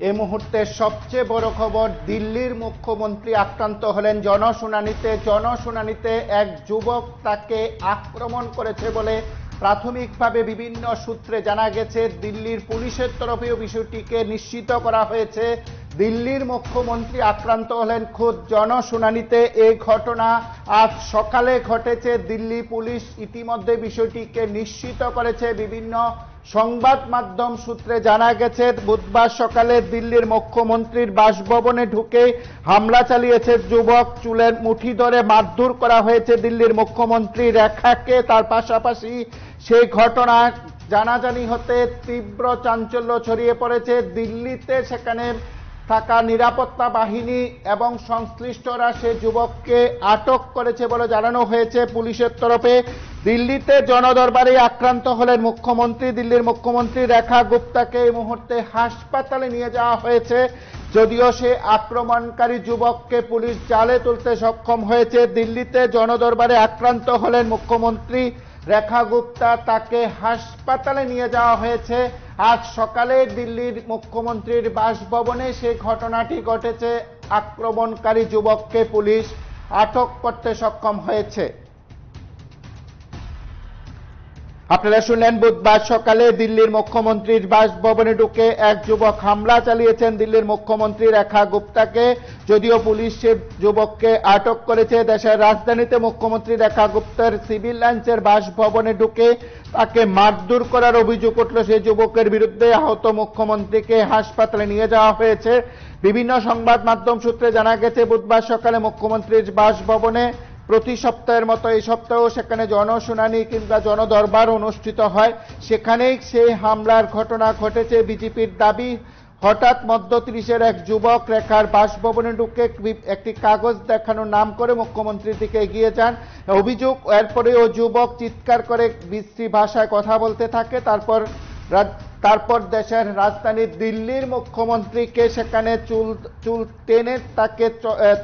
এই মুহূর্তে সবচেয়ে বড় খবর, দিল্লির মুখ্যমন্ত্রী আক্রান্ত হলেন জনশুনানিতে এক যুবক তাকে আক্রমণ করেছে বলে প্রাথমিকভাবে বিভিন্ন সূত্রে জানা গেছে। দিল্লির পুলিশের তরফেও বিষয়টিকে নিশ্চিত করা হয়েছে। দিল্লির মুখ্যমন্ত্রী আক্রান্ত হলেন খোদ জনশুনানিতে। এই ঘটনা আজ সকালে ঘটেছে। দিল্লি পুলিশ ইতিমধ্যে বিষয়টিকে নিশ্চিত করেছে। বিভিন্ন সংবাদ মাধ্যম সূত্রে জানা গেছে, বুধবার সকালে দিল্লির মুখ্যমন্ত্রীর বাসভবনে ঢুকে হামলা চালিয়েছে যুবক। চুলের মুঠি ধরে মারধর করা হয়েছে দিল্লির মুখ্যমন্ত্রী রেখাকে। তার পাশাপাশি সেই ঘটনা জানাজানি হতে তীব্র চাঞ্চল্য ছড়িয়ে পড়েছে দিল্লিতে। সেখানে থাকা নিরাপত্তা বাহিনী এবং সংশ্লিষ্টরা সে যুবককে আটক করেছে বলে জানানো হয়েছে পুলিশের তরফে। দিল্লিতে জনদরবারে আক্রান্ত হলেন মুখ্যমন্ত্রী। দিল্লির মুখ্যমন্ত্রী রেখা গুপ্তাকে এই মুহূর্তে হাসপাতালে নিয়ে যাওয়া হয়েছে। যদিও সে আক্রমণকারী যুবককে পুলিশ জালে তুলতে সক্ষম হয়েছে। দিল্লিতে জনদরবারে আক্রান্ত হলেন মুখ্যমন্ত্রী রেখা গুপ্তা, তাকে হাসপাতালে নিয়ে যাওয়া হয়েছে। আজ সকালে দিল্লির মুখ্যমন্ত্রীর বাসভবনে সেই ঘটনাটি ঘটেছে। আক্রমণকারী যুবককে পুলিশ আটক করতে সক্ষম হয়েছে। আপনারা শুনলেন, বুধবার সকালে দিল্লির মুখ্যমন্ত্রীর বাসভবনে ঢুকে এক যুবক হামলা চালিয়েছেন দিল্লির মুখ্যমন্ত্রী রেখা গুপ্তাকে। যদিও পুলিশ সে যুবককে আটক করেছে। দেশের রাজধানীতে মুখ্যমন্ত্রী রেখা গুপ্তার সিভিল লাইন্সের বাসভবনে ঢুকে তাকে মারধর করার অভিযোগ উঠল সেই যুবকের বিরুদ্ধে। আহত মুখ্যমন্ত্রীকে হাসপাতালে নিয়ে যাওয়া হয়েছে। বিভিন্ন সংবাদ মাধ্যম সূত্রে জানা গেছে, বুধবার সকালে মুখ্যমন্ত্রীর বাসভবনে প্রতি সপ্তাহের মতো এই সপ্তাহেও সেখানে জনশুনানি কিংবা জনদরবার অনুষ্ঠিত হয়। সেখানেই সেই হামলার ঘটনা ঘটেছে। বিজেপির দাবি, হঠাৎ মধ্য ৩০-এর এক যুবক রেখার বাসভবনে ঢুকে একটি কাগজ দেখানোর নাম করে মুখ্যমন্ত্রীর দিকে এগিয়ে যান। অভিযোগ, এরপরে ও যুবক চিৎকার করে বিশ্রী ভাষায় কথা বলতে থাকে। তারপর দেশের রাজধানী দিল্লির মুখ্যমন্ত্রীকে সেখানে চুল টেনে তাকে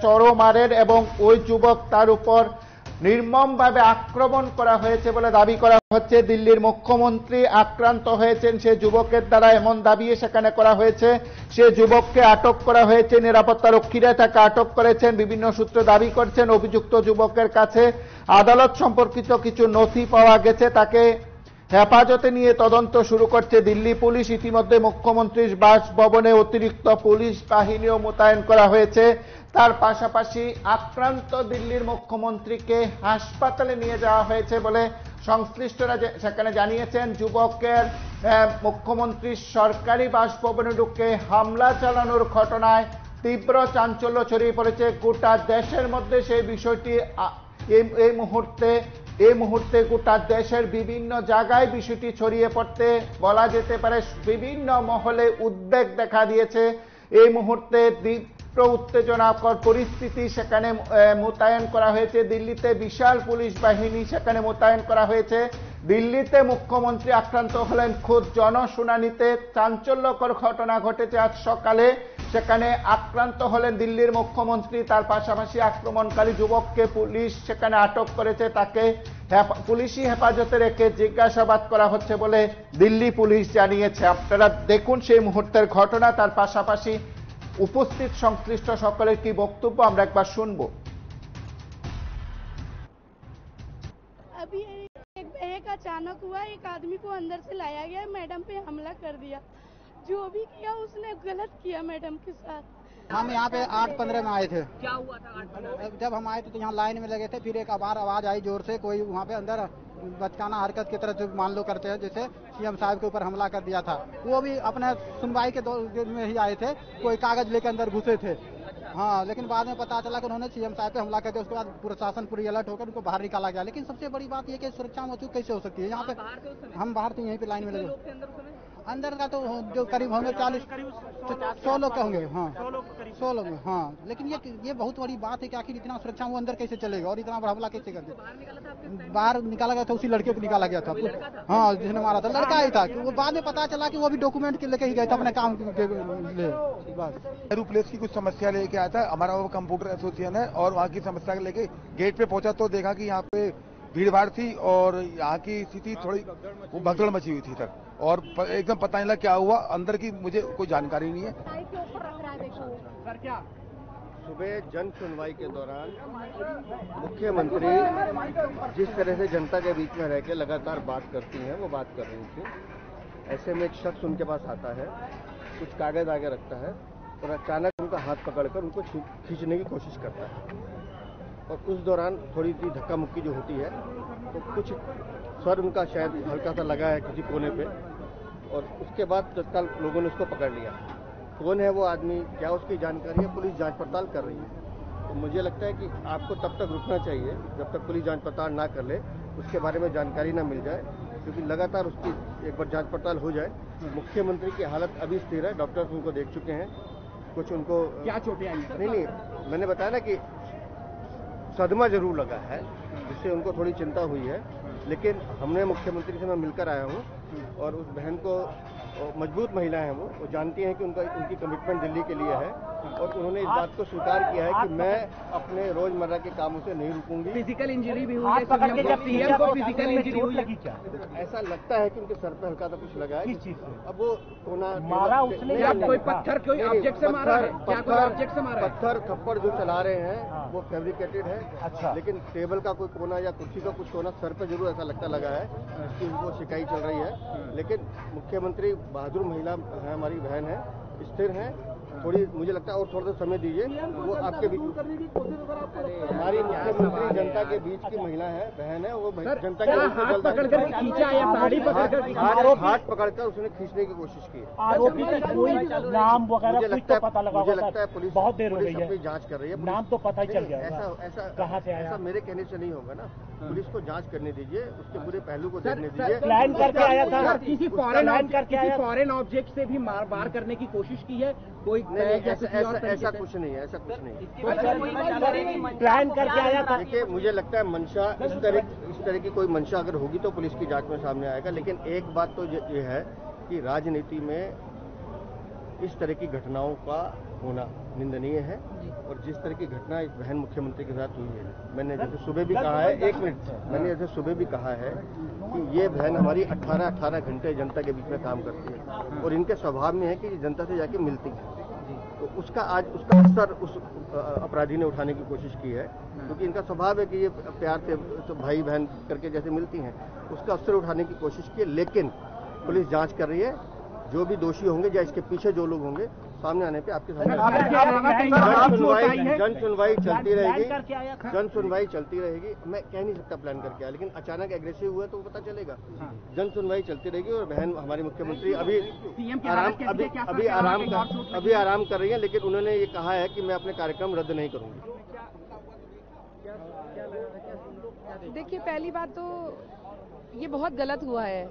চড় মারেন এবং ওই যুবক তার উপর নির্মমভাবে আক্রমণ করা হয়েছে বলে দাবি করা হচ্ছে। দিল্লির মুখ্যমন্ত্রী আক্রান্ত হয়েছেন সে যুবকের দ্বারা, এমন দাবি সেখানে করা হয়েছে। সে যুবককে আটক করা হয়েছে, নিরাপত্তা রক্ষীরা তাকে আটক করেছেন। বিভিন্ন সূত্রে দাবি করছেন অভিযুক্ত যুবকের কাছে আদালত সম্পর্কিত কিছু নথি পাওয়া গেছে। তাকে হেফাজতে নিয়ে তদন্ত শুরু করছে দিল্লি পুলিশ। ইতিমধ্যে মুখ্যমন্ত্রীর বাসভবনে অতিরিক্ত পুলিশ বাহিনীও মোতায়েন করা হয়েছে। তার পাশাপাশি আক্রান্ত দিল্লির মুখ্যমন্ত্রীকে হাসপাতালে নিয়ে যাওয়া হয়েছে বলে সংশ্লিষ্টরা সেখানে জানিয়েছেন। যুবকের মুখ্যমন্ত্রীর সরকারি বাসভবনে ঢুকে হামলা চালানোর ঘটনায় তীব্র চাঞ্চল্য ছড়িয়ে পড়েছে গোটা দেশের মধ্যে। সেই বিষয়টি এই মুহূর্তে গোটা দেশের বিভিন্ন জায়গায় বিষয়টি ছড়িয়ে পড়তে বলা যেতে পারে বিভিন্ন মহলে উদ্বেগ দেখা দিয়েছে। এই মুহূর্তে তীব্র উত্তেজনাকর পরিস্থিতি সেখানে মোতায়েন করা হয়েছে। দিল্লিতে বিশাল পুলিশ বাহিনী সেখানে মোতায়েন করা হয়েছে। দিল্লিতে মুখ্যমন্ত্রী আক্রান্ত হলেন খোদ জনশুনানিতে। চাঞ্চল্যকর ঘটনা ঘটেছে আজ সকালে। সেখানে আক্রান্ত হলেন দিল্লির মুখ্যমন্ত্রী। তার পাশাপাশি আক্রমণকারী যুবককে পুলিশ সেখানে আটক করেছে। তাকে পুলিশি হেফাজতে রেখে জিজ্ঞাসাবাদ করা হচ্ছে বলে দিল্লি পুলিশ জানিয়েছে। আপনারা দেখুন সেই মুহূর্তের ঘটনা, তার পাশাপাশি উপস্থিত সংশ্লিষ্ট সকলের কি বক্তব্য আমরা একবার শুনবো। अभी एक अचानक हुआ, एक आदमी को अंदर से लाया गया, मैडम पे हमला कर दिया। जो भी किया उसने गलत किया मैडम के साथ। हम यहाँ पे 8:15 में आए थे। क्या हुआ था 8:15? जब हम आए थे तो यहाँ लाइन में लगे थे, फिर एक आवाज आई जोर से, कोई वहाँ पे अंदर बचकाना हरकत की तरह जो मान लो करते हैं, जैसे सीएम साहब के ऊपर हमला कर दिया था। वो भी अपने सुनवाई के दौर में ही आए थे, कोई कागज लेकर अंदर घुसे थे। हाँ, लेकिन बाद में पता चला कि उन्होंने सीएम साहब पे हमला कर दिया। उसके बाद प्रशासन पूरी अलर्ट होकर उनको बाहर निकाला गया। लेकिन सबसे बड़ी बात ये कि सुरक्षा मौजूद कैसे हो सकती है यहाँ पे? हम बाहर थे, यहीं पे लाइन में लगे। अंदर का तो जो करीब होंगे 100 लोग का होंगे। हाँ, 100 लोग। हाँ, लेकिन ये बहुत बड़ी बात है कि आखिर इतना सुरक्षा वो अंदर कैसे चलेगा और इतना बड़ा हमला कैसे कर दिया? बाहर निकाला गया था, उसी लड़के को निकाला गया था। हाँ, जिसने मारा था लड़का ही था। वो बाद में पता चला कि वो भी डॉक्यूमेंट के लेके ही गया था अपने काम के लिए। बस एरोप्लेन की कुछ समस्या लेके आया था। हमारा वो कंप्यूटर एसोसिएशन है और वहाँ की समस्या लेके गेट पे पहुंचा तो देखा कि यहाँ पे भीड़ भाड़ थी और यहाँ की स्थिति थोड़ी भगदड़ मची हुई थी सर। और एकदम पता नहीं लगा क्या हुआ, अंदर की मुझे कोई जानकारी नहीं है। सुबह जन सुनवाई के दौरान मुख्यमंत्री जिस तरह से जनता के बीच में रह के लगातार बात करती हैं, वो बात कर रही थी। ऐसे में एक शख्स उनके पास आता है, कुछ कागज आगे रखता है और अचानक उनका हाथ पकड़कर उनको खींचने की कोशिश करता है। और उस दौरान थोड़ी सी धक्का मुक्की जो होती है, तो कुछ स्वर उनका शायद हल्का सा लगा है किसी कोने पे, और उसके बाद तत्काल लोगों ने उसको पकड़ लिया। कौन है वो आदमी, क्या उसकी जानकारी है, पुलिस जांच पड़ताल कर रही है। तो मुझे लगता है कि आपको तब तक रुकना चाहिए जब तक पुलिस जांच पड़ताल ना कर ले, उसके बारे में जानकारी ना मिल जाए, क्योंकि लगातार उसकी एक बार जांच पड़ताल हो जाए। मुख्यमंत्री की हालत अभी स्थिर है, डॉक्टर्स उनको देख चुके हैं, कुछ उनको क्या चोटें आई? नहीं, मैंने बताया ना कि सदमा जरूर लगा है, जिससे उनको थोड़ी चिंता हुई है। लेकिन हमने मुख्यमंत्री से मैं मिलकर आया हूँ, और उस बहन को, मजबूत महिला है वो जानती हैं कि उनकी कमिटमेंट दिल्ली के लिए है, और उन्होंने इस बात को स्वीकार किया है कि मैं अपने रोजमर्रा के कामों से नहीं रुकूंगी। फिजिकल इंजरी भी हुई है, सीएम को फिजिकल इंजरी हुई है क्या? ऐसा लगता है कि उनके सर पे हल्का सा कुछ लगा है। अब वो कोना मारा उसने, कोई पत्थर, कोई ऑब्जेक्ट से मारा है क्या? कोई ऑब्जेक्ट से मारा है? पत्थर थप्पड़ जो चला रहे हैं वो फैब्रिकेटेड है। अच्छा। लेकिन टेबल का कोई कोना या कुर्सी का कुछ कोना सर पे जरूर ऐसा लगता लगा है कि उनको शिकायत चल रही है। लेकिन मुख्यमंत्री बहादुर महिला है, हमारी बहन है, स्थिर है। थोड़ी मुझे लगता है और थोड़ा सा समय दीजिए, वो आपके बीच हमारी मुख्यमंत्री जनता के बीच की महिला है, बहन है, वो जनता के हाथ पकड़कर खींचा या साड़ी पकड़कर? हाथ पकड़कर उसने खींचने की कोशिश की है। आरोपी का कोई नाम वगैरह कुछ तो पता लगा? मुझे लगता है पुलिस बहुत देर हो गई है, अपनी जांच कर रही है। नाम तो पता ही चल गया। ऐसा कहाँ से आया? ऐसा मेरे कहने से नहीं होगा ना, पुलिस को जांच करने दीजिए, उसके पूरे पहलू को देखने दीजिए। प्लान करके आया था, किसी फॉरेन ऑब्जेक्ट से भी बार करने की कोशिश की है कोई? ऐसा कुछ नहीं है, ऐसा कुछ नहीं। प्लान करके आया था। देखिए, मुझे लगता है मंशा इस तरह की कोई मंशा अगर होगी तो पुलिस की जांच में सामने आएगा। लेकिन एक बात तो ये है कि राजनीति में इस तरह की घटनाओं का होना निंदनीय है, और जिस तरह की घटना इस बहन मुख्यमंत्री के साथ हुई है, मैंने जैसे सुबह भी कहा है, एक मिनट, मैंने जैसे सुबह भी कहा है कि ये बहन हमारी 18 घंटे जनता के बीच में काम करती है, और इनके स्वभाव में है कि जनता से जाके मिलती है। तो उसका असर उस अपराधी ने उठाने की कोशिश की है, क्योंकि इनका स्वभाव है कि ये प्यार से तो भाई बहन करके जैसे मिलती हैं, उसका असर उठाने की कोशिश की है। लेकिन पुलिस जांच कर रही है, जो भी दोषी होंगे या इसके पीछे जो लोग होंगे सामने आने पे आपके सामने जन सुनवाई चलती रहेगी। जन सुनवाई चलती रहेगी। मैं कह नहीं सकता प्लान करके आया, लेकिन अचानक एग्रेसिव हुआ तो पता चलेगा। जन सुनवाई चलती रहेगी, और बहन हमारी मुख्यमंत्री अभी आराम कर रही है, लेकिन उन्होंने ये कहा है कि मैं अपने कार्यक्रम रद्द नहीं करूंगी। देखिए, पहली बात तो ये बहुत गलत हुआ है।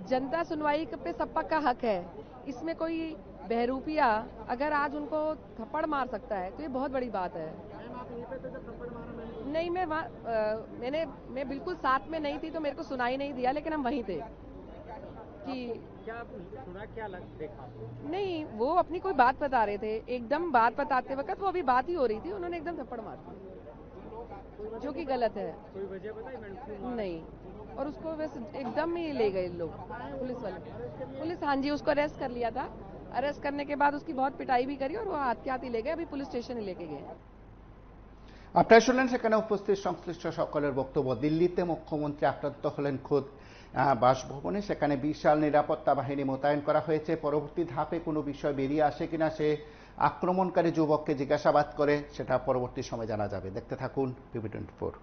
जनता सुनवाई पे सबका का हक है, इसमें कोई बहरूपिया अगर आज उनको थप्पड़ मार सकता है तो ये बहुत बड़ी बात है। नहीं, मैं बिल्कुल साथ में नहीं थी तो मेरे को सुनाई नहीं दिया, लेकिन हम वहीं थे कि क्या देखा? नहीं, वो अपनी कोई बात बता रहे थे, एकदम बात बताते वक्त वो अभी बात ही हो रही थी, उन्होंने एकदम थप्पड़ मार दिया, जो कि गलत है। कोई वजह बताई? नहीं, और उसको वैसे एकदम ही ले गए लोग, पुलिस वाले। पुलिस, हाँ जी, उसको अरेस्ट कर लिया था। अरेस्ट करने के बाद उसकी बहुत पिटाई भी करी, और वो हाथ के हाथ ही ले गए, अभी पुलिस स्टेशन ही लेके गए। আপনারা শুনলেন সেখানে উপস্থিত সংশ্লিষ্ট সকলের বক্তব্য। দিল্লিতে মুখ্যমন্ত্রী আক্রান্ত হলেন খোদ বাসভবনে, সেখানে বিশাল নিরাপত্তা বাহিনী মোতায়েন করা হয়েছে। পরবর্তী ধাপে কোনো বিষয় বেরিয়ে আসে কিনা সে আক্রমণকারী যুবককে জিজ্ঞাসাবাদ করে সেটা পরবর্তী সময় জানা যাবে। দেখতে থাকুন PB24।